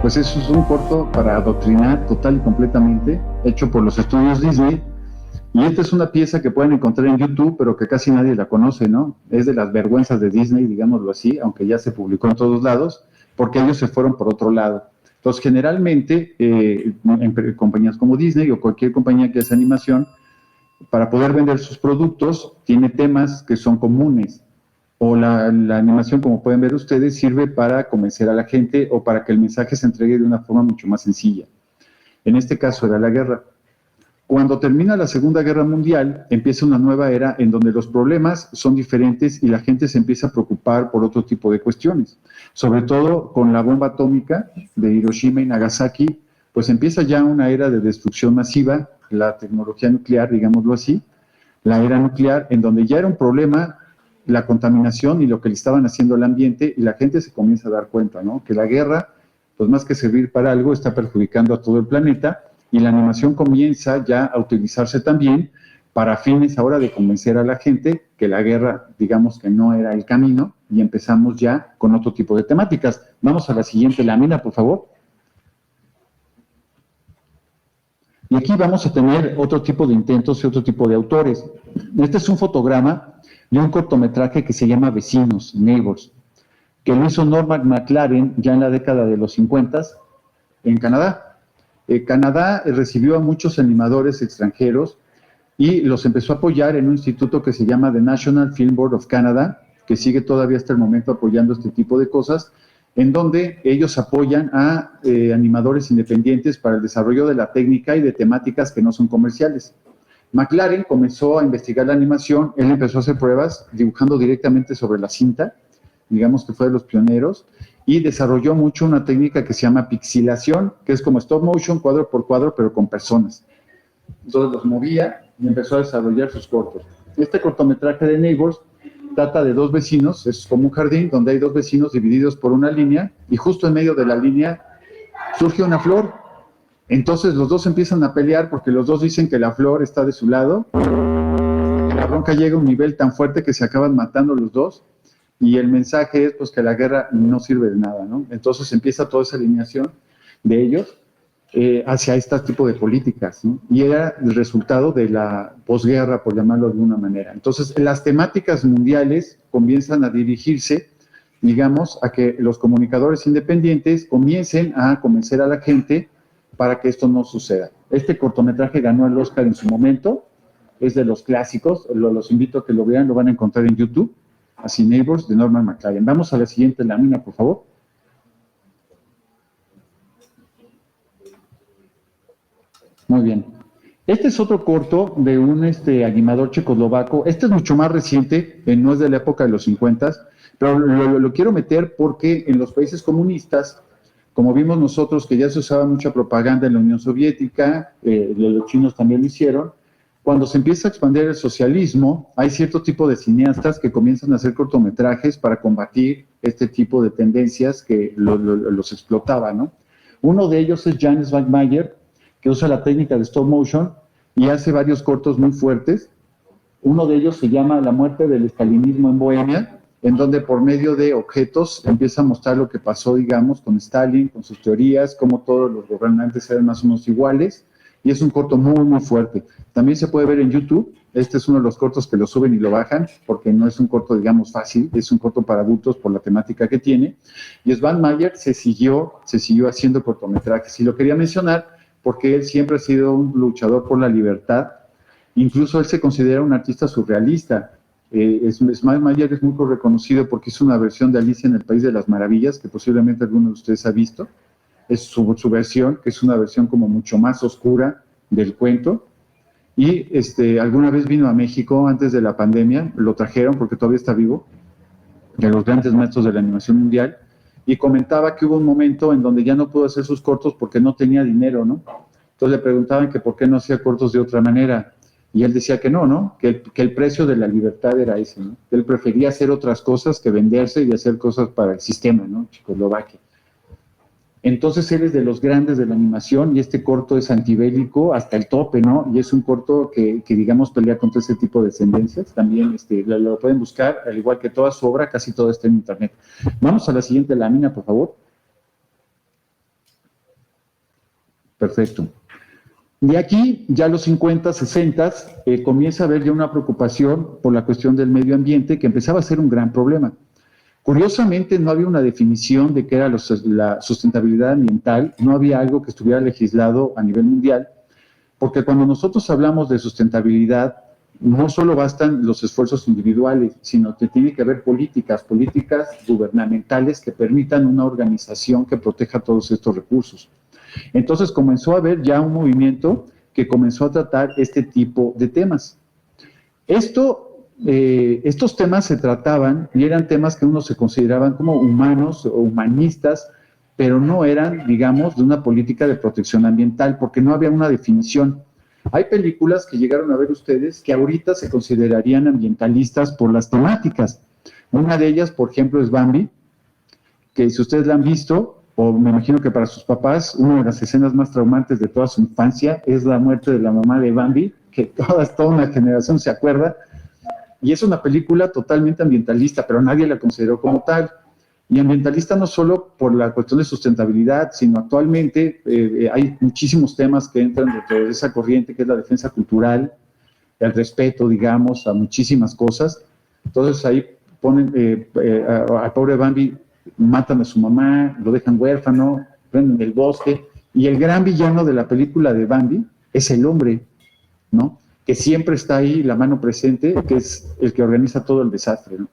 Pues eso es un corto para adoctrinar total y completamente, hecho por los estudios Disney. Y esta es una pieza que pueden encontrar en YouTube, pero que casi nadie la conoce, ¿no? Es de las vergüenzas de Disney, digámoslo así, aunque ya se publicó en todos lados, porque ellos se fueron por otro lado. Entonces, generalmente, en compañías como Disney o cualquier compañía que hace animación, para poder vender sus productos, tiene temas que son comunes. O la animación, como pueden ver ustedes, sirve para convencer a la gente o para que el mensaje se entregue de una forma mucho más sencilla. En este caso era la guerra. Cuando termina la Segunda Guerra Mundial, empieza una nueva era en donde los problemas son diferentes y la gente se empieza a preocupar por otro tipo de cuestiones. Sobre todo con la bomba atómica de Hiroshima y Nagasaki, pues empieza ya una era de destrucción masiva, la tecnología nuclear, digámoslo así, la era nuclear, en donde ya era un problema la contaminación y lo que le estaban haciendo al ambiente, y la gente se comienza a dar cuenta, ¿no? Que la guerra, pues más que servir para algo, está perjudicando a todo el planeta, y la animación comienza ya a utilizarse también para fines ahora de convencer a la gente que la guerra, digamos que no era el camino, y empezamos ya con otro tipo de temáticas. Vamos a la siguiente lámina, por favor. Y aquí vamos a tener otro tipo de intentos y otro tipo de autores. Este es un fotograma de un cortometraje que se llama Vecinos, Neighbors, que lo hizo Norman McLaren ya en la década de los 50 en Canadá. Canadá recibió a muchos animadores extranjeros y los empezó a apoyar en un instituto que se llama The National Film Board of Canada, que sigue todavía hasta el momento apoyando este tipo de cosas, en donde ellos apoyan a animadores independientes para el desarrollo de la técnica y de temáticas que no son comerciales. McLaren comenzó a investigar la animación, él empezó a hacer pruebas dibujando directamente sobre la cinta, digamos que fue de los pioneros, y desarrolló mucho una técnica que se llama pixilación, que es como stop motion, cuadro por cuadro, pero con personas. Entonces los movía y empezó a desarrollar sus cortos. Este cortometraje de Neighbors trata de dos vecinos, es como un jardín donde hay dos vecinos divididos por una línea, y justo en medio de la línea surge una flor. Entonces los dos empiezan a pelear porque los dos dicen que la flor está de su lado. La bronca llega a un nivel tan fuerte que se acaban matando los dos, y el mensaje es pues que la guerra no sirve de nada, ¿no? Entonces empieza toda esa alineación de ellos hacia este tipo de políticas, ¿no? Y era el resultado de la posguerra, por llamarlo de alguna manera. Entonces las temáticas mundiales comienzan a dirigirse, digamos, a que los comunicadores independientes comiencen a convencer a la gente para que esto no suceda. Este cortometraje ganó el Oscar en su momento, es de los clásicos, los invito a que lo vean, lo van a encontrar en YouTube, así Neighbors, de Norman McLaren. Vamos a la siguiente lámina, por favor. Muy bien. Este es otro corto de un animador checoslovaco. Este es mucho más reciente, no es de la época de los 50, pero lo quiero meter porque en los países comunistas, como vimos nosotros que ya se usaba mucha propaganda en la Unión Soviética, los chinos también lo hicieron, cuando se empieza a expandir el socialismo, hay cierto tipo de cineastas que comienzan a hacer cortometrajes para combatir este tipo de tendencias que los explotaba, ¿no? Uno de ellos es Jan Svankmajer, que usa la técnica de stop motion y hace varios cortos muy fuertes. Uno de ellos se llama La muerte del estalinismo en Bohemia, en donde por medio de objetos empieza a mostrar lo que pasó, digamos, con Stalin, con sus teorías, cómo todos los gobernantes eran más o menos iguales, y es un corto muy, muy fuerte. También se puede ver en YouTube. Este es uno de los cortos que lo suben y lo bajan, porque no es un corto, digamos, fácil, es un corto para adultos por la temática que tiene. Y Svankmajer se siguió haciendo cortometrajes, y lo quería mencionar porque él siempre ha sido un luchador por la libertad. Incluso él se considera un artista surrealista. Svankmajer es muy reconocido porque hizo una versión de Alicia en el País de las Maravillas, que posiblemente alguno de ustedes ha visto. Es su versión, que es una versión como mucho más oscura del cuento. Y alguna vez vino a México antes de la pandemia, lo trajeron porque todavía está vivo, de los grandes maestros de la animación mundial, y comentaba que hubo un momento en donde ya no pudo hacer sus cortos porque no tenía dinero, ¿no? Entonces le preguntaban que por qué no hacía cortos de otra manera, y él decía que no, ¿no? Que el precio de la libertad era ese, ¿no? Que él prefería hacer otras cosas que venderse y hacer cosas para el sistema, ¿no? Checoslovaquia. Entonces él es de los grandes de la animación, y este corto es antibélico hasta el tope, ¿no? Y es un corto que digamos, pelea contra ese tipo de tendencias. También lo pueden buscar, al igual que toda su obra, casi todo está en internet. Vamos a la siguiente lámina, por favor. Perfecto. De aquí, ya los 50, 60, comienza a haber ya una preocupación por la cuestión del medio ambiente que empezaba a ser un gran problema. Curiosamente, no había una definición de qué era la sustentabilidad ambiental, no había algo que estuviera legislado a nivel mundial, porque cuando nosotros hablamos de sustentabilidad, no solo bastan los esfuerzos individuales, sino que tiene que haber políticas gubernamentales que permitan una organización que proteja todos estos recursos. Entonces comenzó a haber ya un movimiento que comenzó a tratar este tipo de temas. Estos temas se trataban y eran temas que uno se consideraban como humanos o humanistas, pero no eran, digamos, de una política de protección ambiental, porque no había una definición. Hay películas que llegaron a ver ustedes que ahorita se considerarían ambientalistas por las temáticas. Una de ellas, por ejemplo, es Bambi, que si ustedes la han visto, o me imagino que para sus papás, una de las escenas más traumantes de toda su infancia es la muerte de la mamá de Bambi, que toda una generación se acuerda, y es una película totalmente ambientalista, pero nadie la consideró como tal. Y ambientalista no solo por la cuestión de sustentabilidad, sino actualmente hay muchísimos temas que entran dentro de esa corriente, que es la defensa cultural, el respeto, digamos, a muchísimas cosas. Entonces ahí ponen al pobre Bambi, matan a su mamá, lo dejan huérfano, prenden el bosque, y el gran villano de la película de Bambi es el hombre, ¿no? Que siempre está ahí, la mano presente, que es el que organiza todo el desastre, ¿no?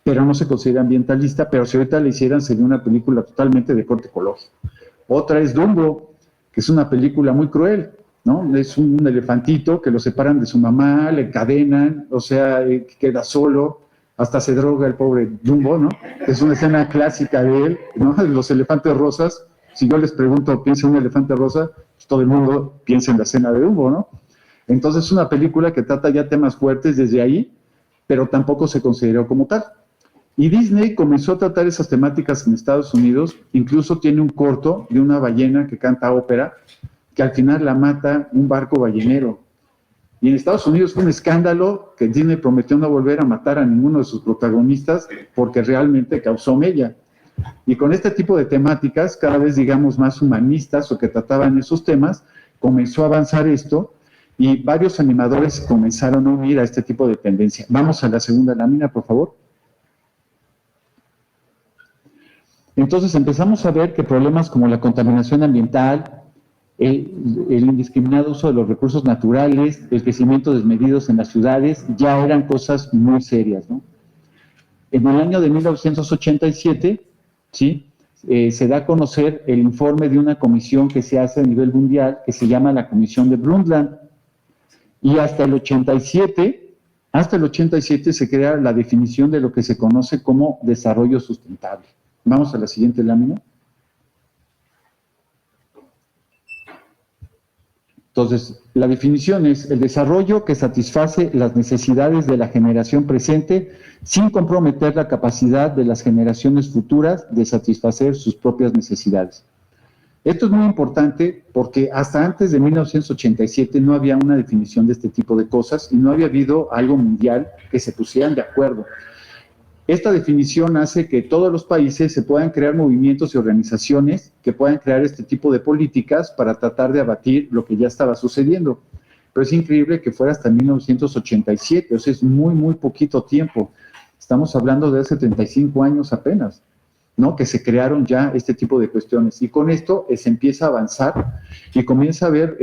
Pero no se considera ambientalista, pero si ahorita le hicieran sería una película totalmente de corte ecológico. Otra es Dumbo, que es una película muy cruel, ¿no? Es un elefantito que lo separan de su mamá, le encadenan, o sea, queda solo, hasta se droga el pobre Dumbo, ¿no? Es una escena clásica de él, ¿no? Los elefantes rosas, si yo les pregunto, ¿piensa en un elefante rosa? Pues todo el mundo piensa en la escena de Dumbo, ¿no? Entonces es una película que trata ya temas fuertes desde ahí, pero tampoco se consideró como tal. Y Disney comenzó a tratar esas temáticas en Estados Unidos, incluso tiene un corto de una ballena que canta ópera, que al final la mata un barco ballenero. Y en Estados Unidos fue un escándalo que Disney prometió no volver a matar a ninguno de sus protagonistas porque realmente causó mella. Y con este tipo de temáticas, cada vez digamos más humanistas o que trataban esos temas, comenzó a avanzar esto y varios animadores comenzaron a unir a este tipo de tendencia. Vamos a la segunda lámina, por favor. Entonces empezamos a ver que problemas como la contaminación ambiental, el indiscriminado uso de los recursos naturales, el crecimiento desmedido en las ciudades, ya eran cosas muy serias, ¿no? En el año de 1987, ¿sí? Se da a conocer el informe de una comisión que se hace a nivel mundial, que se llama la Comisión de Brundtland, y hasta el 87 se crea la definición de lo que se conoce como desarrollo sustentable. Vamos a la siguiente lámina. Entonces, la definición es el desarrollo que satisface las necesidades de la generación presente sin comprometer la capacidad de las generaciones futuras de satisfacer sus propias necesidades. Esto es muy importante porque hasta antes de 1987 no había una definición de este tipo de cosas y no había habido algo mundial que se pusieran de acuerdo. Esta definición hace que todos los países se puedan crear movimientos y organizaciones que puedan crear este tipo de políticas para tratar de abatir lo que ya estaba sucediendo. Pero es increíble que fuera hasta 1987, o sea, es muy, muy poquito tiempo. Estamos hablando de hace 35 años apenas, ¿no? Que se crearon ya este tipo de cuestiones. Y con esto se empieza a avanzar y comienza a haber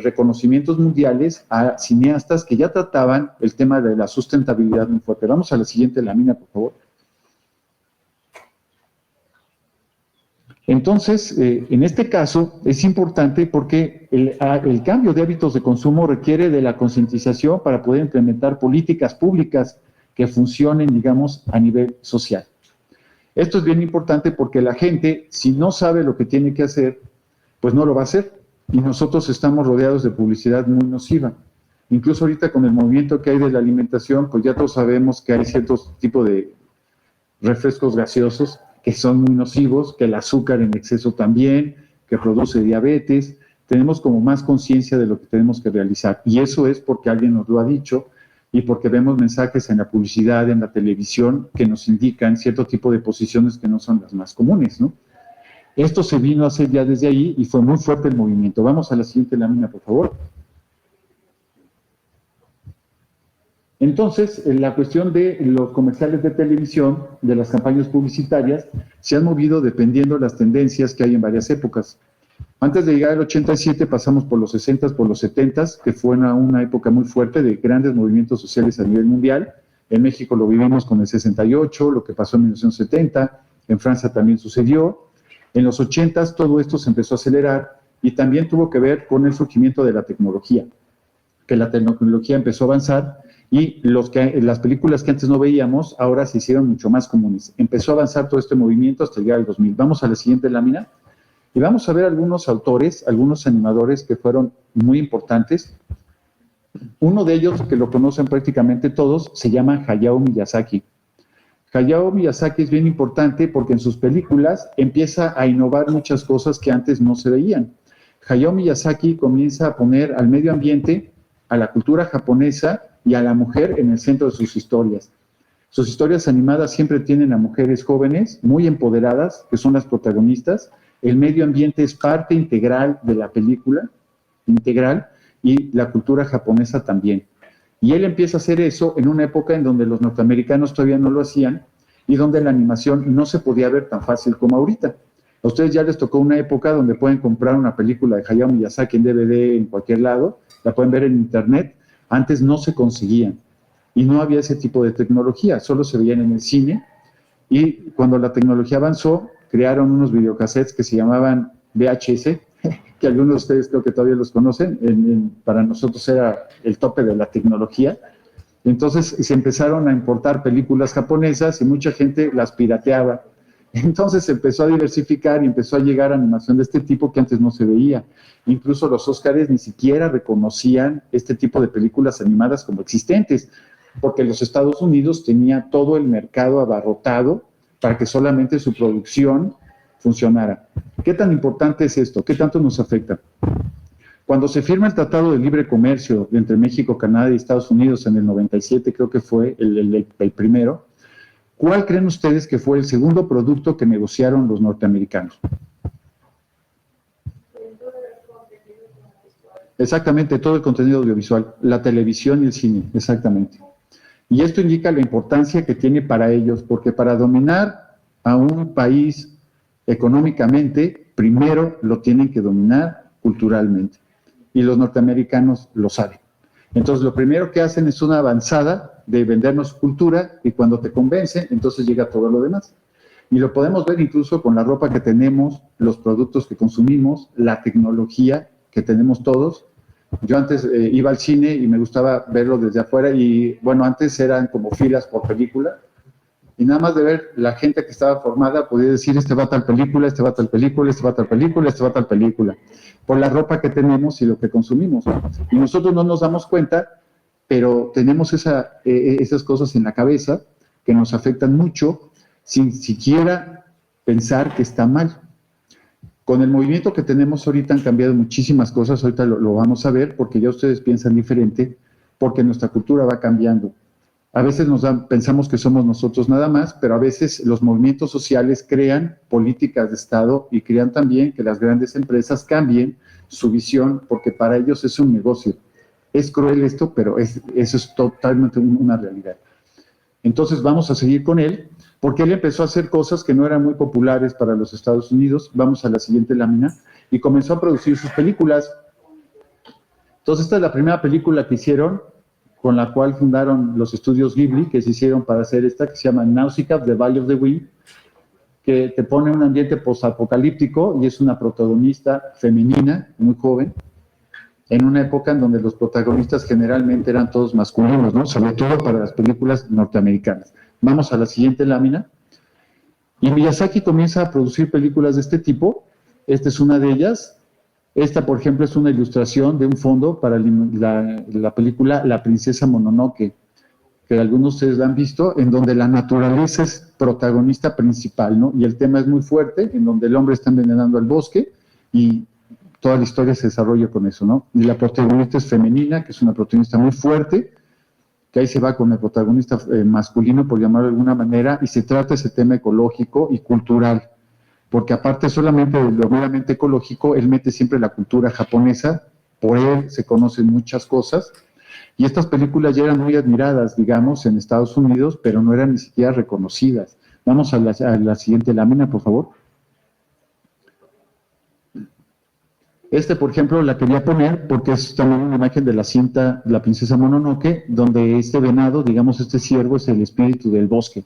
reconocimientos mundiales a cineastas que ya trataban el tema de la sustentabilidad muy fuerte. Vamos a la siguiente lámina, por favor. Entonces, en este caso es importante porque el cambio de hábitos de consumo requiere de la concientización para poder implementar políticas públicas que funcionen, digamos, a nivel social. Esto es bien importante porque la gente, si no sabe lo que tiene que hacer, pues no lo va a hacer. Y nosotros estamos rodeados de publicidad muy nociva. Incluso ahorita con el movimiento que hay de la alimentación, pues ya todos sabemos que hay ciertos tipos de refrescos gaseosos que son muy nocivos, que el azúcar en exceso también, que produce diabetes. Tenemos como más conciencia de lo que tenemos que realizar. Y eso es porque alguien nos lo ha dicho y porque vemos mensajes en la publicidad, en la televisión, que nos indican cierto tipo de posiciones que no son las más comunes, ¿no? Esto se vino a hacer ya desde ahí y fue muy fuerte el movimiento. Vamos a la siguiente lámina, por favor. Entonces, la cuestión de los comerciales de televisión, de las campañas publicitarias, se han movido dependiendo de las tendencias que hay en varias épocas. Antes de llegar al 87 pasamos por los 60, por los 70, que fue una época muy fuerte de grandes movimientos sociales a nivel mundial. En México lo vivimos con el 68, lo que pasó en 1970, en Francia también sucedió. En los 80 todo esto se empezó a acelerar y también tuvo que ver con el surgimiento de la tecnología, que la tecnología empezó a avanzar y las películas que antes no veíamos ahora se hicieron mucho más comunes. Empezó a avanzar todo este movimiento hasta llegar al 2000. Vamos a la siguiente lámina. Y vamos a ver algunos autores, algunos animadores que fueron muy importantes. Uno de ellos, que lo conocen prácticamente todos, se llama Hayao Miyazaki. Hayao Miyazaki es bien importante porque en sus películas empieza a innovar muchas cosas que antes no se veían. Hayao Miyazaki comienza a poner al medio ambiente, a la cultura japonesa y a la mujer en el centro de sus historias. Sus historias animadas siempre tienen a mujeres jóvenes, muy empoderadas, que son las protagonistas. El medio ambiente es parte integral de la película, integral, y la cultura japonesa también. Y él empieza a hacer eso en una época en donde los norteamericanos todavía no lo hacían y donde la animación no se podía ver tan fácil como ahorita. A ustedes ya les tocó una época donde pueden comprar una película de Hayao Miyazaki en DVD en cualquier lado, la pueden ver en internet. Antes no se conseguían y no había ese tipo de tecnología, solo se veían en el cine. Y cuando la tecnología avanzó, crearon unos videocassettes que se llamaban VHS, que algunos de ustedes creo que todavía los conocen. Para nosotros era el tope de la tecnología. Entonces se empezaron a importar películas japonesas y mucha gente las pirateaba. Entonces se empezó a diversificar y empezó a llegar animación de este tipo que antes no se veía. Incluso los Óscares ni siquiera reconocían este tipo de películas animadas como existentes, porque los Estados Unidos tenía todo el mercado abarrotado para que solamente su producción funcionara. ¿Qué tan importante es esto? ¿Qué tanto nos afecta? Cuando se firma el Tratado de Libre Comercio entre México, Canadá y Estados Unidos en el 97, creo que fue el primero, ¿cuál creen ustedes que fue el segundo producto que negociaron los norteamericanos? Exactamente, todo el contenido audiovisual, la televisión y el cine, exactamente. Y esto indica la importancia que tiene para ellos, porque para dominar a un país económicamente, primero lo tienen que dominar culturalmente. Y los norteamericanos lo saben. Entonces, lo primero que hacen es una avanzada de vendernos cultura y cuando te convencen, entonces llega todo lo demás. Y lo podemos ver incluso con la ropa que tenemos, los productos que consumimos, la tecnología que tenemos todos. Yo antes iba al cine y me gustaba verlo desde afuera y, bueno, antes eran como filas por película y nada más de ver la gente que estaba formada podía decir, este va a tal película, este va a tal película, este va a tal película, este va a tal película, por la ropa que tenemos y lo que consumimos. Y nosotros no nos damos cuenta, pero tenemos esas cosas en la cabeza que nos afectan mucho sin siquiera pensar que está mal. Con el movimiento que tenemos ahorita han cambiado muchísimas cosas, ahorita lo vamos a ver, porque ya ustedes piensan diferente, porque nuestra cultura va cambiando. A veces pensamos que somos nosotros nada más, pero a veces los movimientos sociales crean políticas de Estado y crean también que las grandes empresas cambien su visión, porque para ellos es un negocio. Es cruel esto, pero eso es totalmente una realidad. Entonces vamos a seguir con él, porque él empezó a hacer cosas que no eran muy populares para los Estados Unidos. Vamos a la siguiente lámina. Y comenzó a producir sus películas. Entonces esta es la primera película que hicieron, con la cual fundaron los estudios Ghibli, que se hicieron para hacer esta, que se llama Nausicaa, The Valley of the Wind, que te pone un ambiente posapocalíptico y es una protagonista femenina, muy joven, en una época en donde los protagonistas generalmente eran todos masculinos, ¿no? Sobre todo para las películas norteamericanas. Vamos a la siguiente lámina. Y Miyazaki comienza a producir películas de este tipo. Esta es una de ellas. Esta, por ejemplo, es una ilustración de un fondo para la película La princesa Mononoke, que algunos de ustedes la han visto, en donde la naturaleza es protagonista principal, ¿no? Y el tema es muy fuerte, en donde el hombre está envenenando al bosque y toda la historia se desarrolla con eso, ¿no? Y la protagonista es femenina, que es una protagonista muy fuerte, que ahí se va con el protagonista masculino, por llamarlo de alguna manera, y se trata ese tema ecológico y cultural, porque aparte solamente de lo meramente ecológico, él mete siempre la cultura japonesa, por él se conocen muchas cosas, y estas películas ya eran muy admiradas, digamos, en Estados Unidos, pero no eran ni siquiera reconocidas. Vamos a la siguiente lámina, por favor. Por ejemplo, la quería poner porque es también una imagen de la cinta La princesa Mononoke, donde este venado, digamos, este ciervo es el espíritu del bosque.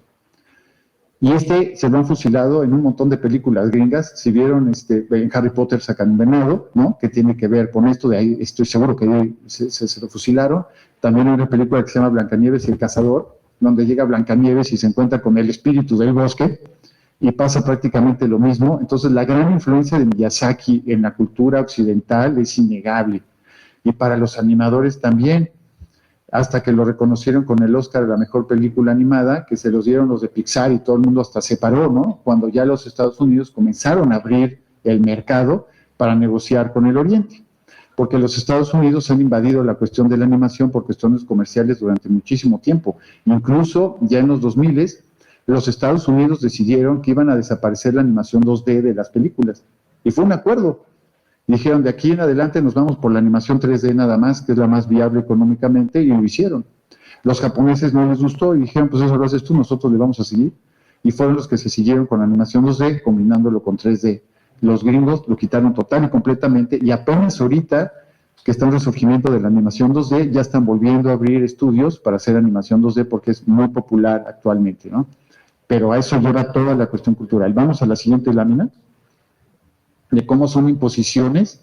Y se lo han fusilado en un montón de películas gringas. Si vieron, en Harry Potter sacan un venado, ¿no? Que tiene que ver con esto, de ahí estoy seguro que se lo fusilaron. También hay una película que se llama Blancanieves y el cazador, donde llega Blancanieves y se encuentra con el espíritu del bosque, y pasa prácticamente lo mismo. Entonces, la gran influencia de Miyazaki en la cultura occidental es innegable. Y para los animadores también, hasta que lo reconocieron con el Oscar de la mejor película animada, que se los dieron los de Pixar y todo el mundo hasta se paró, ¿no? Cuando ya los Estados Unidos comenzaron a abrir el mercado para negociar con el Oriente. Porque los Estados Unidos han invadido la cuestión de la animación por cuestiones comerciales durante muchísimo tiempo. Incluso ya en los 2000 los Estados Unidos decidieron que iban a desaparecer la animación 2D de las películas. Y fue un acuerdo. Dijeron, de aquí en adelante nos vamos por la animación 3D nada más, que es la más viable económicamente, y lo hicieron. Los japoneses no les gustó y dijeron, pues eso lo haces tú, nosotros le vamos a seguir. Y fueron los que se siguieron con la animación 2D, combinándolo con 3D. Los gringos lo quitaron total y completamente, y apenas ahorita que está un resurgimiento de la animación 2D, ya están volviendo a abrir estudios para hacer animación 2D porque es muy popular actualmente, ¿no? Pero a eso lleva toda la cuestión cultural. Vamos a la siguiente lámina, de cómo son imposiciones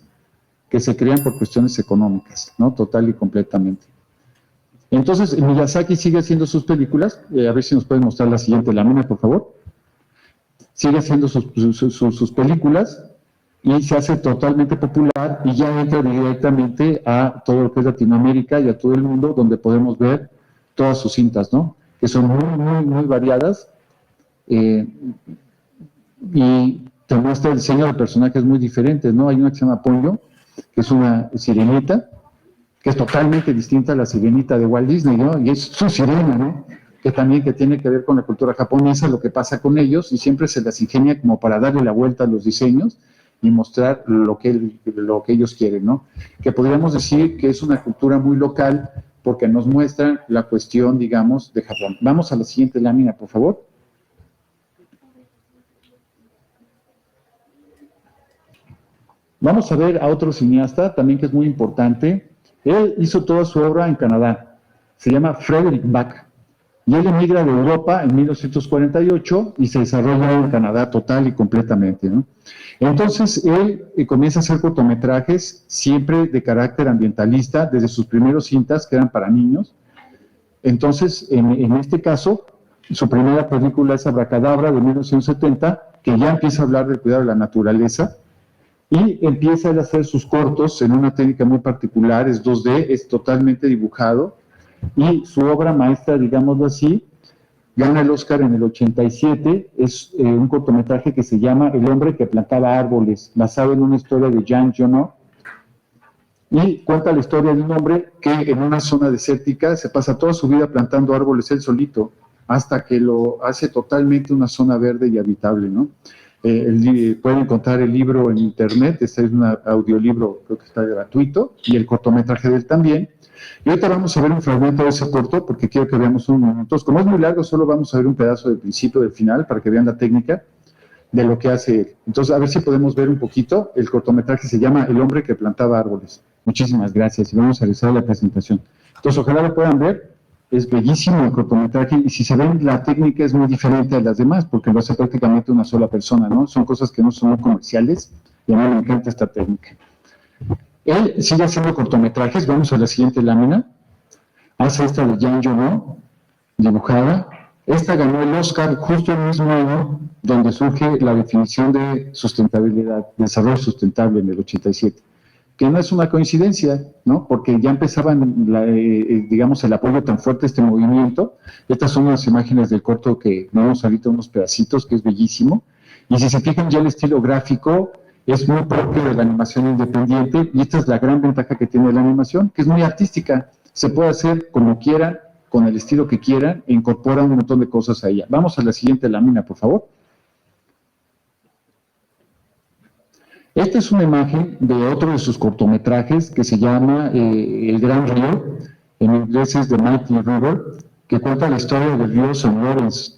que se crean por cuestiones económicas, ¿no? Total y completamente. Entonces, Miyazaki sigue haciendo sus películas, a ver si nos pueden mostrar la siguiente lámina, por favor. Sigue haciendo sus películas y se hace totalmente popular y ya entra directamente a todo lo que es Latinoamérica y a todo el mundo, donde podemos ver todas sus cintas, ¿no? Que son muy variadas, y te muestra el diseño de personajes muy diferentes, ¿no? Hay una que se llama Ponyo, que es una sirenita, que es totalmente distinta a la sirenita de Walt Disney, ¿no? Y es su sirena, ¿no? Que también que tiene que ver con la cultura japonesa, lo que pasa con ellos, y siempre se las ingenia como para darle la vuelta a los diseños y mostrar lo que ellos quieren, ¿no? Que podríamos decir que es una cultura muy local, porque nos muestran la cuestión, digamos, de Japón. Vamos a la siguiente lámina, por favor. Vamos a ver a otro cineasta, también que es muy importante. Él hizo toda su obra en Canadá. Se llama Frederick Bach. Y él emigra de Europa en 1948 y se desarrolla en Canadá total y completamente, ¿no? Entonces, él comienza a hacer cortometrajes siempre de carácter ambientalista, desde sus primeros cintas, que eran para niños. Entonces, en este caso, su primera película es Abracadabra, de 1970, que ya empieza a hablar del cuidado de la naturaleza, y empieza a hacer sus cortos en una técnica muy particular, es 2D, es totalmente dibujado, y su obra maestra, digámoslo así, gana el Oscar en el 87, es un cortometraje que se llama El hombre que plantaba árboles, basado en una historia de Jean Genot, y cuenta la historia de un hombre que en una zona desértica se pasa toda su vida plantando árboles él solito, hasta que lo hace totalmente una zona verde y habitable, ¿no? Pueden encontrar el libro en internet, este es un audiolibro, creo que está gratuito, y el cortometraje de él también. Y ahorita vamos a ver un fragmento de ese corto, porque quiero que veamos un momento. Entonces, como es muy largo, solo vamos a ver un pedazo del principio, del final, para que vean la técnica de lo que hace él. Entonces, a ver si podemos ver un poquito. El cortometraje se llama El hombre que plantaba árboles. Muchísimas gracias, y vamos a realizar la presentación. Entonces, ojalá lo puedan ver. Es bellísimo el cortometraje, y si se ven, la técnica es muy diferente a las demás, porque lo hace prácticamente una sola persona, ¿no? Son cosas que no son comerciales, y a mí me encanta esta técnica. Él sigue haciendo cortometrajes, vamos a la siguiente lámina. Hace esta de Jean Genot, dibujada. Esta ganó el Oscar justo el mismo año donde surge la definición de sustentabilidad, desarrollo sustentable en el 87. Que no es una coincidencia, ¿no? Porque ya empezaban, digamos, el apoyo tan fuerte a este movimiento. Estas son unas imágenes del corto que vemos ahorita, unos pedacitos, que es bellísimo. Y si se fijan, ya el estilo gráfico es muy propio de la animación independiente, y esta es la gran ventaja que tiene la animación, que es muy artística. Se puede hacer como quieran, con el estilo que quieran, e incorpora un montón de cosas a ella. Vamos a la siguiente lámina, por favor. Esta es una imagen de otro de sus cortometrajes que se llama El Gran Río, en inglés es The Mighty River, que cuenta la historia del río St. Lawrence.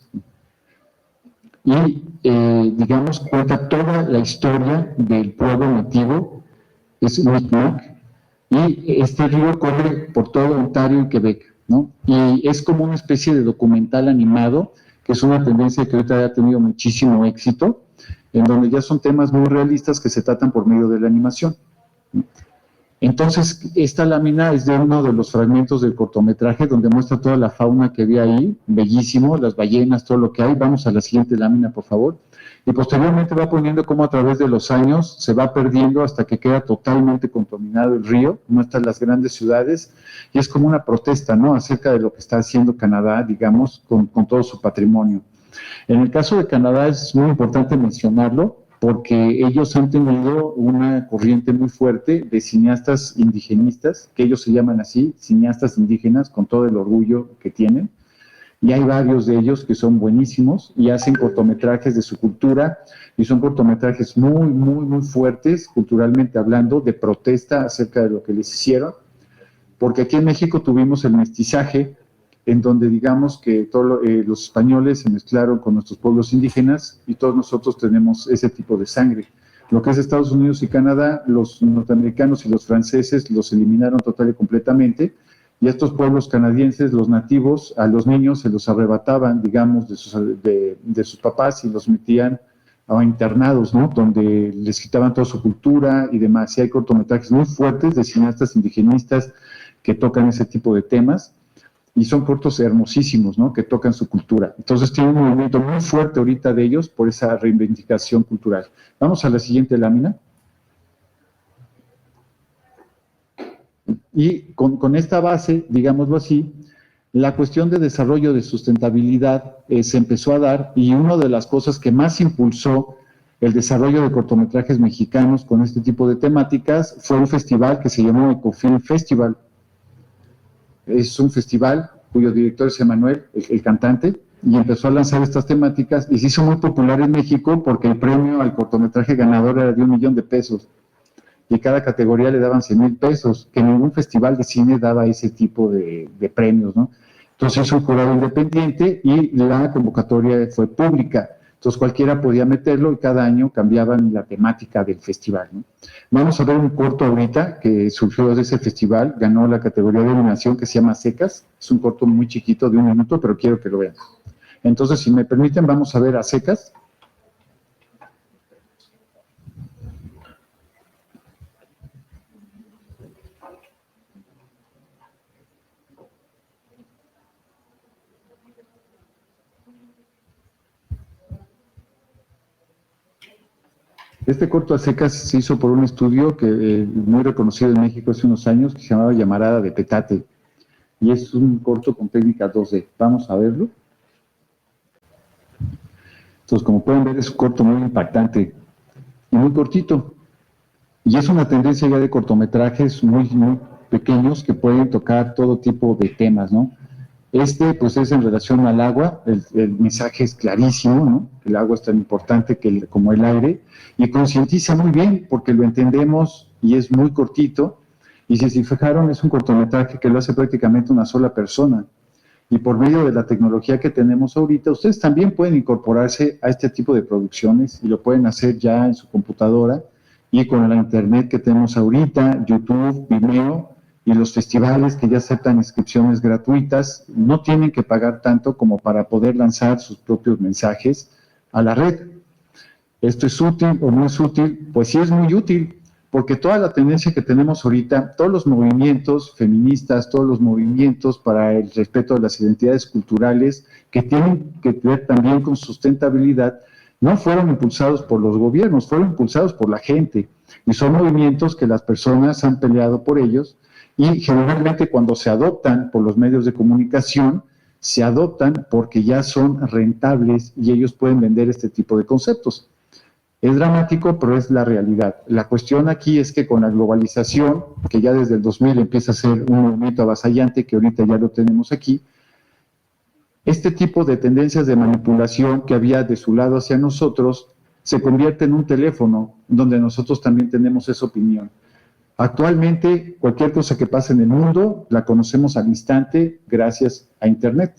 Y, digamos, cuenta toda la historia del pueblo nativo, es Micmac, y este río corre por todo Ontario y Quebec, ¿no? Y es como una especie de documental animado, que es una tendencia que ahorita ha tenido muchísimo éxito, en donde ya son temas muy realistas que se tratan por medio de la animación. Entonces, esta lámina es de uno de los fragmentos del cortometraje donde muestra toda la fauna que había ahí, bellísimo, las ballenas, todo lo que hay. Vamos a la siguiente lámina, por favor. Y posteriormente va poniendo cómo a través de los años se va perdiendo hasta que queda totalmente contaminado el río, muestra las grandes ciudades, y es como una protesta, ¿no?, acerca de lo que está haciendo Canadá, digamos, con todo su patrimonio. En el caso de Canadá es muy importante mencionarlo, porque ellos han tenido una corriente muy fuerte de cineastas indigenistas, que ellos se llaman así, cineastas indígenas, con todo el orgullo que tienen, y hay varios de ellos que son buenísimos y hacen cortometrajes de su cultura, y son cortometrajes muy, muy, muy fuertes, culturalmente hablando, de protesta acerca de lo que les hicieron, porque aquí en México tuvimos el mestizaje, en donde digamos que los españoles se mezclaron con nuestros pueblos indígenas y todos nosotros tenemos ese tipo de sangre. Lo que es Estados Unidos y Canadá, los norteamericanos y los franceses los eliminaron total y completamente, y estos pueblos canadienses, los nativos, a los niños se los arrebataban, digamos, de sus papás y los metían a internados, ¿no?, donde les quitaban toda su cultura y demás. Y hay cortometrajes muy fuertes de cineastas indigenistas que tocan ese tipo de temas, y son cortos hermosísimos, ¿no?, que tocan su cultura. Entonces tiene un movimiento muy fuerte ahorita de ellos por esa reivindicación cultural. Vamos a la siguiente lámina. Y con esta base, digámoslo así, la cuestión de desarrollo de sustentabilidad se empezó a dar, y una de las cosas que más impulsó el desarrollo de cortometrajes mexicanos con este tipo de temáticas fue un festival que se llamó Ecofilm Festival. Es un festival cuyo director es Emanuel, el cantante, y empezó a lanzar estas temáticas y se hizo muy popular en México porque el premio al cortometraje ganador era de $1,000,000 y cada categoría le daban 100,000 pesos, que ningún festival de cine daba ese tipo de premios, ¿no? Entonces hizo un jurado independiente y la convocatoria fue pública. Entonces cualquiera podía meterlo y cada año cambiaban la temática del festival, ¿no? Vamos a ver un corto ahorita que surgió de ese festival, ganó la categoría de animación que se llama Secas, es un corto muy chiquito de 1 minuto, pero quiero que lo vean. Entonces, si me permiten, vamos a ver a Secas. Este corto a secas se hizo por un estudio que muy reconocido en México hace unos años, que se llamaba Llamarada de Petate, y es un corto con técnica 2D. Vamos a verlo. Entonces, como pueden ver, es un corto muy impactante y muy cortito, y es una tendencia ya de cortometrajes muy, muy pequeños que pueden tocar todo tipo de temas, ¿no? Pues es en relación al agua, el mensaje es clarísimo, ¿no? El agua es tan importante como el aire, y concientiza muy bien, porque lo entendemos y es muy cortito, y si se fijaron, es un cortometraje que lo hace prácticamente una sola persona, y por medio de la tecnología que tenemos ahorita, ustedes también pueden incorporarse a este tipo de producciones, y lo pueden hacer ya en su computadora, y con la internet que tenemos ahorita, YouTube, Vimeo, y los festivales que ya aceptan inscripciones gratuitas, no tienen que pagar tanto como para poder lanzar sus propios mensajes a la red. ¿Esto es útil o no es útil? Pues sí es muy útil, porque toda la tendencia que tenemos ahorita, todos los movimientos feministas, todos los movimientos para el respeto de las identidades culturales, que tienen que ver también con sustentabilidad, no fueron impulsados por los gobiernos, fueron impulsados por la gente, y son movimientos que las personas han peleado por ellos, y generalmente cuando se adoptan por los medios de comunicación, se adoptan porque ya son rentables y ellos pueden vender este tipo de conceptos. Es dramático, pero es la realidad. La cuestión aquí es que con la globalización, que ya desde el 2000 empieza a ser un movimiento avasallante, que ahorita ya lo tenemos aquí, este tipo de tendencias de manipulación que había de su lado hacia nosotros se convierte en un teléfono donde nosotros también tenemos esa opinión. Actualmente, cualquier cosa que pase en el mundo la conocemos al instante gracias a Internet.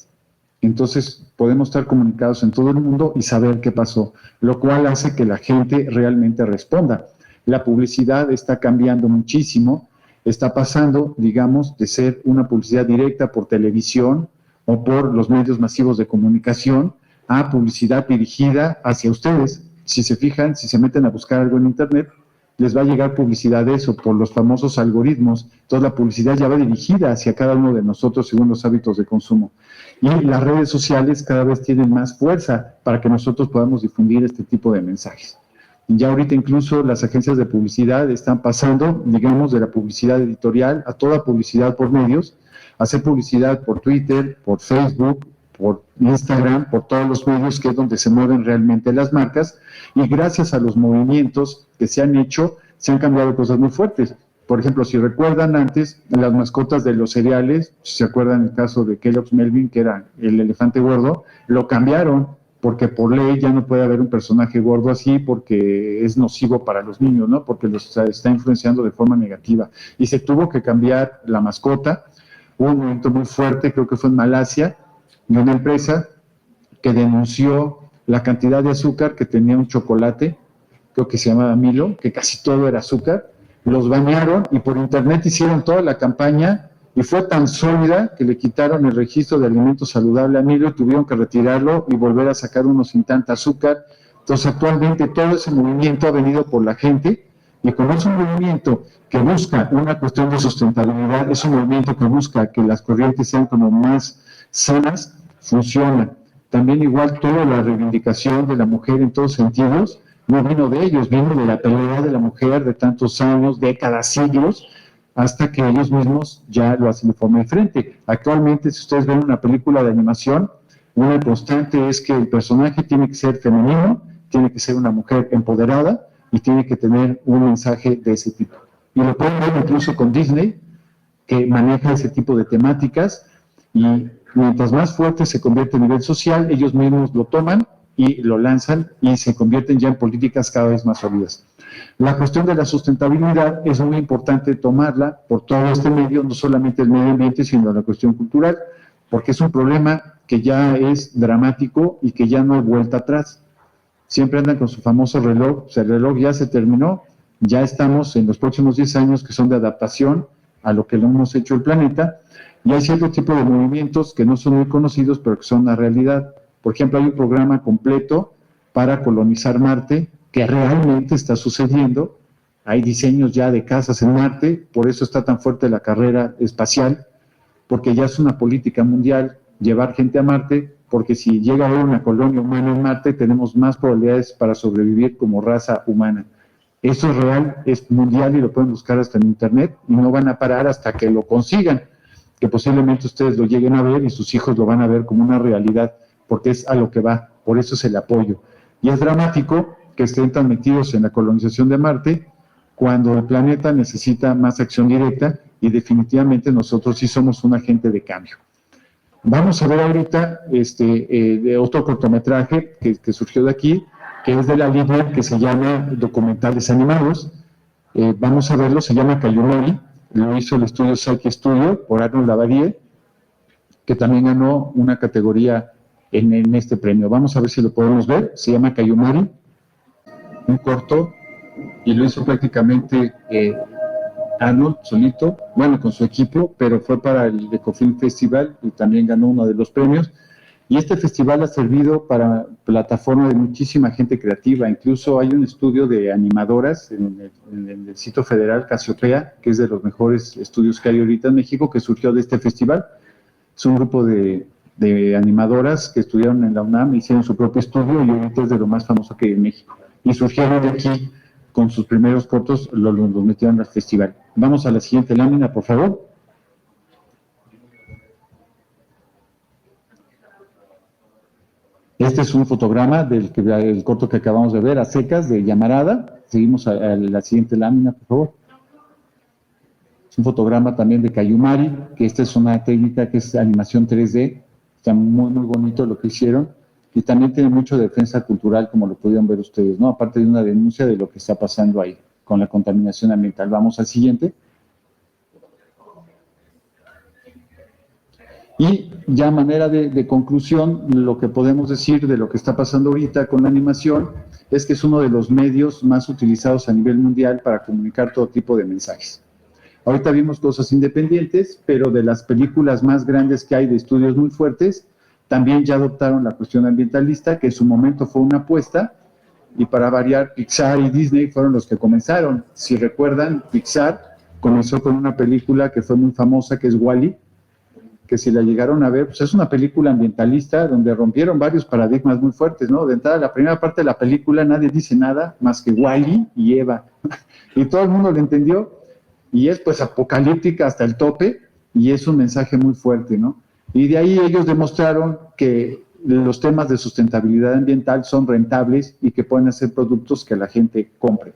Entonces, podemos estar comunicados en todo el mundo y saber qué pasó, lo cual hace que la gente realmente responda. La publicidad está cambiando muchísimo, está pasando, digamos, de ser una publicidad directa por televisión o por los medios masivos de comunicación a publicidad dirigida hacia ustedes. Si se fijan, si se meten a buscar algo en Internet, les va a llegar publicidad de eso por los famosos algoritmos. Entonces la publicidad ya va dirigida hacia cada uno de nosotros según los hábitos de consumo. Y las redes sociales cada vez tienen más fuerza para que nosotros podamos difundir este tipo de mensajes. Ya ahorita incluso las agencias de publicidad están pasando, digamos, de la publicidad editorial a toda publicidad por medios, a hacer publicidad por Twitter, por Facebook, por Instagram, por todos los medios que es donde se mueven realmente las marcas, y gracias a los movimientos que se han hecho, se han cambiado cosas muy fuertes. Por ejemplo, si recuerdan antes, las mascotas de los cereales, si se acuerdan el caso de Kellogg's Melvin, que era el elefante gordo, lo cambiaron, porque por ley ya no puede haber un personaje gordo así, porque es nocivo para los niños, ¿no? Porque los está influenciando de forma negativa. Y se tuvo que cambiar la mascota. Hubo un momento muy fuerte, creo que fue en Malasia, de una empresa que denunció la cantidad de azúcar que tenía un chocolate, creo que se llamaba Milo, que casi todo era azúcar. Los banearon y por internet hicieron toda la campaña y fue tan sólida que le quitaron el registro de alimentos saludables a Milo y tuvieron que retirarlo y volver a sacar uno sin tanta azúcar. Entonces actualmente todo ese movimiento ha venido por la gente y como es un movimiento que busca una cuestión de sustentabilidad, es un movimiento que busca que las corrientes sean como más sanas, funciona. También igual toda la reivindicación de la mujer en todos sentidos no vino de ellos, vino de la pelea de la mujer de tantos años, décadas, siglos, hasta que ellos mismos ya lo hacen de forma diferente. Actualmente, si ustedes ven una película de animación, una constante es que el personaje tiene que ser femenino, tiene que ser una mujer empoderada y tiene que tener un mensaje de ese tipo. Y lo pueden ver incluso con Disney, que maneja ese tipo de temáticas y mientras más fuerte se convierte a nivel social, ellos mismos lo toman y lo lanzan y se convierten ya en políticas cada vez más sólidas. La cuestión de la sustentabilidad es muy importante tomarla por todo este medio, no solamente el medio ambiente, sino la cuestión cultural, porque es un problema que ya es dramático y que ya no hay vuelta atrás. Siempre andan con su famoso reloj, o sea, el reloj ya se terminó, ya estamos en los próximos 10 años que son de adaptación a lo que le hemos hecho el planeta, y hay cierto tipo de movimientos que no son muy conocidos, pero que son una realidad. Por ejemplo, hay un programa completo para colonizar Marte que realmente está sucediendo. Hay diseños ya de casas en Marte, por eso está tan fuerte la carrera espacial, porque ya es una política mundial llevar gente a Marte, porque si llega a haber una colonia humana en Marte, tenemos más probabilidades para sobrevivir como raza humana. Eso es real, es mundial y lo pueden buscar hasta en Internet y no van a parar hasta que lo consigan, que posiblemente ustedes lo lleguen a ver y sus hijos lo van a ver como una realidad, porque es a lo que va, por eso es el apoyo. Y es dramático que estén tan metidos en la colonización de Marte cuando el planeta necesita más acción directa y definitivamente nosotros sí somos un agente de cambio. Vamos a ver ahorita de otro cortometraje que surgió de aquí, que es de la línea que se llama Documentales Animados. Vamos a verlo, se llama Cayumari, lo hizo el estudio Psyche Studio por Arnold Lavadie, que también ganó una categoría en este premio. Vamos a ver si lo podemos ver. Se llama Cayumari, un corto, y lo hizo prácticamente Arnold solito, bueno, con su equipo, pero fue para el Ecofilm Festival y también ganó uno de los premios. Y este festival ha servido para plataforma de muchísima gente creativa. Incluso hay un estudio de animadoras en el Distrito Federal, Casiopea, que es de los mejores estudios que hay ahorita en México, que surgió de este festival. Es un grupo de animadoras que estudiaron en la UNAM, hicieron su propio estudio y ahorita es de lo más famoso que hay en México. Y surgieron de aquí con sus primeros cortos, los metieron al festival. Vamos a la siguiente lámina, por favor. Este es un fotograma del corto que acabamos de ver, a secas, de Llamarada. Seguimos a la siguiente lámina, por favor. Es un fotograma también de Cayumari, que esta es una técnica que es animación 3D. Está muy, muy bonito lo que hicieron. y también tiene mucho de defensa cultural, como lo pudieron ver ustedes, ¿no? Aparte de una denuncia de lo que está pasando ahí con la contaminación ambiental. Vamos al siguiente. Y ya a manera de conclusión, lo que podemos decir de lo que está pasando ahorita con la animación es que es uno de los medios más utilizados a nivel mundial para comunicar todo tipo de mensajes. Ahorita vimos cosas independientes, pero de las películas más grandes que hay de estudios muy fuertes, también ya adoptaron la cuestión ambientalista, que en su momento fue una apuesta, y para variar, Pixar y Disney fueron los que comenzaron. Si recuerdan, Pixar comenzó con una película que fue muy famosa, que es WALL-E, que si la llegaron a ver, pues es una película ambientalista donde rompieron varios paradigmas muy fuertes, ¿no? De entrada, la primera parte de la película nadie dice nada más que WALL-E y Eva, y todo el mundo lo entendió, y es pues apocalíptica hasta el tope, y es un mensaje muy fuerte, ¿no? Y de ahí ellos demostraron que los temas de sustentabilidad ambiental son rentables y que pueden hacer productos que la gente compre.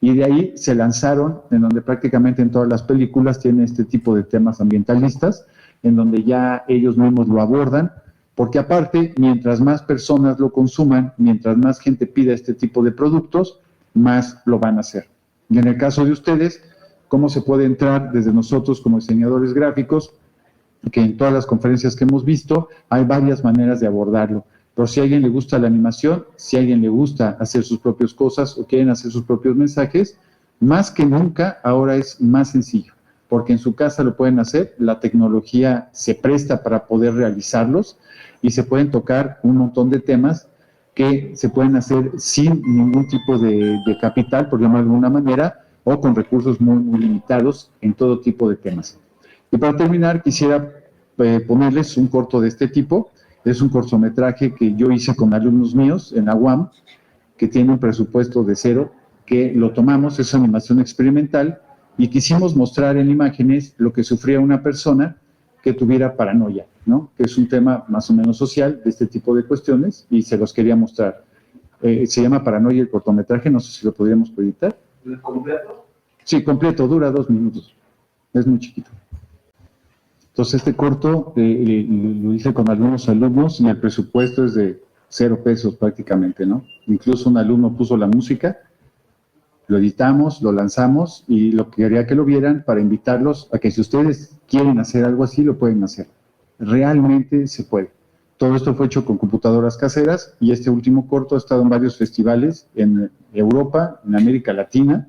Y de ahí se lanzaron, en donde prácticamente en todas las películas tienen este tipo de temas ambientalistas, en donde ya ellos mismos lo abordan, porque aparte, mientras más personas lo consuman, mientras más gente pida este tipo de productos, más lo van a hacer. Y en el caso de ustedes, ¿cómo se puede entrar desde nosotros como diseñadores gráficos? Que en todas las conferencias que hemos visto hay varias maneras de abordarlo. Pero si a alguien le gusta la animación, si a alguien le gusta hacer sus propias cosas o quieren hacer sus propios mensajes, más que nunca ahora es más sencillo, porque en su casa lo pueden hacer, la tecnología se presta para poder realizarlos y se pueden tocar un montón de temas que se pueden hacer sin ningún tipo de capital, por llamarlo de alguna manera, o con recursos muy, muy limitados en todo tipo de temas. Y para terminar, quisiera ponerles un corto de este tipo. Es un cortometraje que yo hice con alumnos míos en la UAM, que tiene un presupuesto de cero, que lo tomamos, es animación experimental, y quisimos mostrar en imágenes lo que sufría una persona que tuviera paranoia, ¿no? Que es un tema más o menos social de este tipo de cuestiones, y se los quería mostrar. Se llama Paranoia el cortometraje, no sé si lo podríamos proyectar. ¿El completo? Sí, completo, dura 2 minutos, es muy chiquito. Entonces este corto lo hice con algunos alumnos y el presupuesto es de 0 pesos prácticamente, ¿no? Incluso un alumno puso la música, lo editamos, lo lanzamos y lo quería que lo vieran para invitarlos a que si ustedes quieren hacer algo así, lo pueden hacer. Realmente se puede. Todo esto fue hecho con computadoras caseras y este último corto ha estado en varios festivales en Europa, en América Latina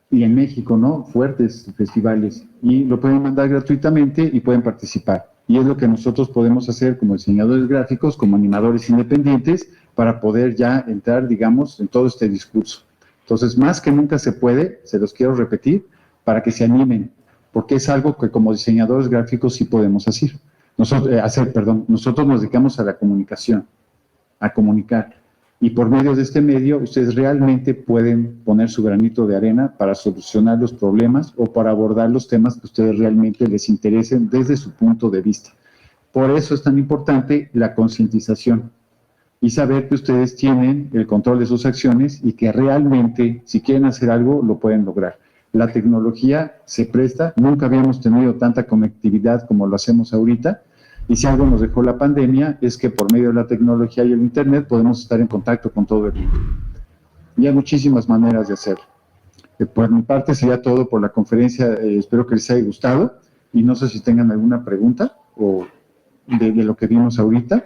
y en México, ¿no? Fuertes festivales. Y lo pueden mandar gratuitamente y pueden participar. Y es lo que nosotros podemos hacer como diseñadores gráficos, como animadores independientes, para poder ya entrar, digamos, en todo este discurso. Entonces, más que nunca se puede, se los quiero repetir, para que se animen, porque es algo que como diseñadores gráficos sí podemos hacer. Nosotros nos dedicamos a la comunicación, a comunicar. Y por medio de este medio, ustedes realmente pueden poner su granito de arena para solucionar los problemas o para abordar los temas que a ustedes realmente les interesen desde su punto de vista. Por eso es tan importante la concientización y saber que ustedes tienen el control de sus acciones y que realmente, si quieren hacer algo, lo pueden lograr. La tecnología se presta, nunca habíamos tenido tanta conectividad como lo hacemos ahorita, y si algo nos dejó la pandemia es que por medio de la tecnología y el internet podemos estar en contacto con todo el mundo. Y hay muchísimas maneras de hacerlo. Por mi parte sería todo por la conferencia, espero que les haya gustado, y no sé si tengan alguna pregunta o de lo que vimos ahorita.